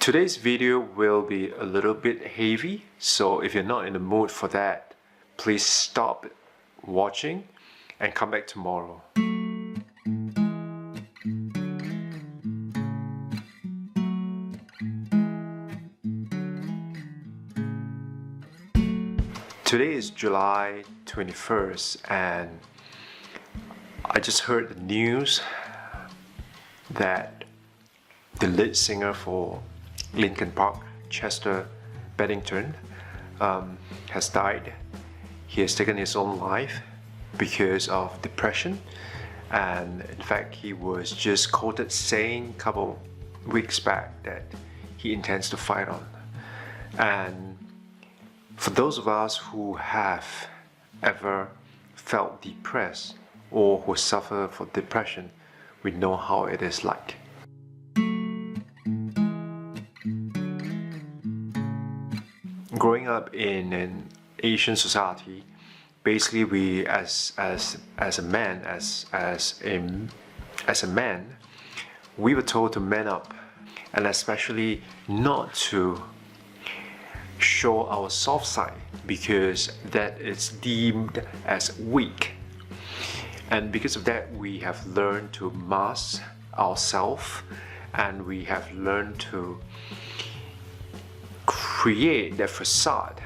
Today's video will be a little bit heavy, so if you're not in the mood for that, please stop watching and come back tomorrow. Today is July 21st and I just heard the news that the lead singer for Linkin Park, Chester Bennington, has died. He has taken his own life because of depression, and in fact he was just quoted saying a couple weeks back that he intends to fight on. And for those of us who have ever felt depressed or who suffer from depression, we know how it is like. Growing up in an Asian society, basically we as a man, we were told to man up, and especially not to show our soft side because that is deemed as weak. And because of that, we have learned to mask ourselves, and we have learned to create that facade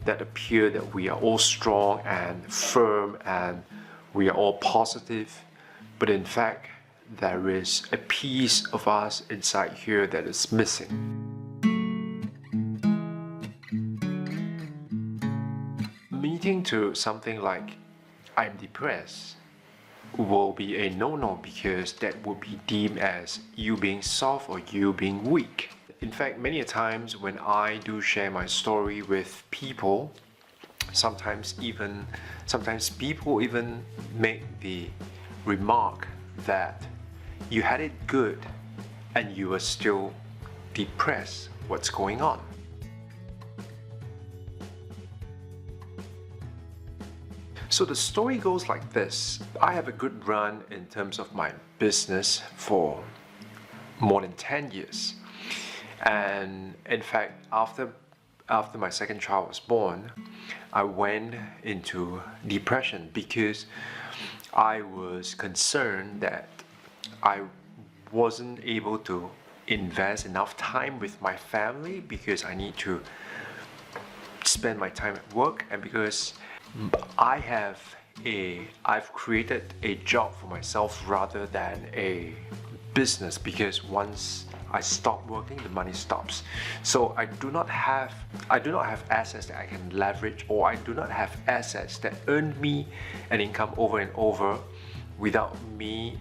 that appear that we are all strong and firm and we are all positive, but in fact there is a piece of us inside here that is missing. Meeting to something like I'm depressed will be a no-no because that would be deemed as you being soft or you being weak. In fact, many a times when I do share my story with people, sometimes people even make the remark that you had it good and you are still depressed. What's going on? So the story goes like this. I have a good run in terms of my business for more than 10 years. And in fact, after my second child was born, I went into depression because I was concerned that I wasn't able to invest enough time with my family because I need to spend my time at work, and because I've created a job for myself rather than a business, because once I stop working, the money stops. So I do not have assets that I can leverage, or I do not have assets that earn me an income over and over without me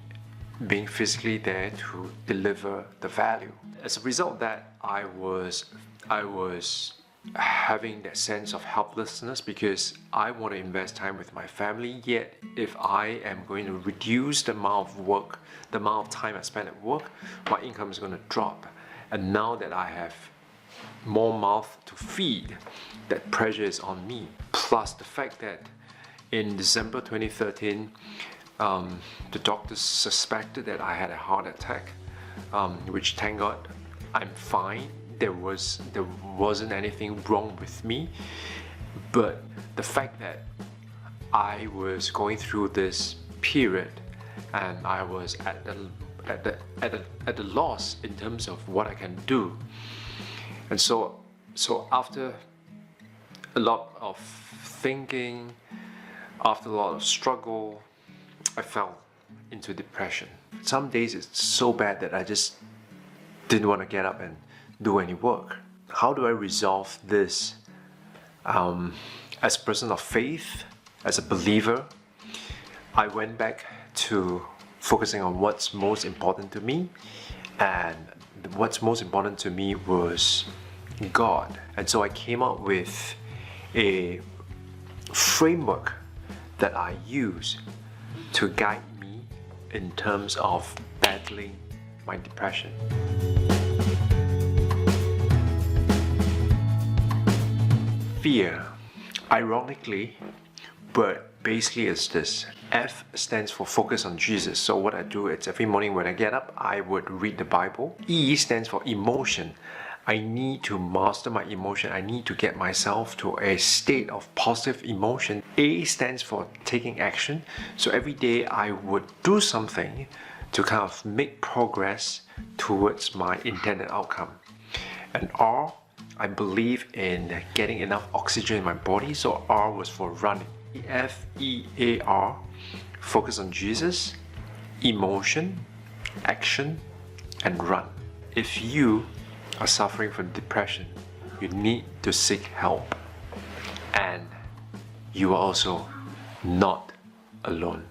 being physically there to deliver the value. As a result of that, I was having that sense of helplessness because I want to invest time with my family, yet if I am going to reduce the amount of work, the amount of time I spend at work, my income is going to drop. And now that I have more mouth to feed, that pressure is on me. Plus the fact that in December 2013, the doctors suspected that I had a heart attack, which thank God I'm fine. There wasn't anything wrong with me, but the fact that I was going through this period and I was at the loss in terms of what I can do, and so after a lot of thinking, after a lot of struggle, I fell into depression. Some days it's so bad that I just didn't want to get up and do any work. How do I resolve this? As a person of faith, as a believer, I went back to focusing on what's most important to me, and what's most important to me was God. And so I came up with a framework that I use to guide me in terms of battling my depression. Fear, ironically, but basically it's this: F stands for focus on Jesus. So what I do is every morning when I get up, I would read the Bible. E stands for emotion. I need to master my emotion. I need to get myself to a state of positive emotion. A stands for taking action. So every day I would do something to kind of make progress towards my intended outcome. And R, I believe in getting enough oxygen in my body. So R was for running. F-E-A-R, focus on Jesus, emotion, action, and run. If you are suffering from depression, you need to seek help. And you are also not alone.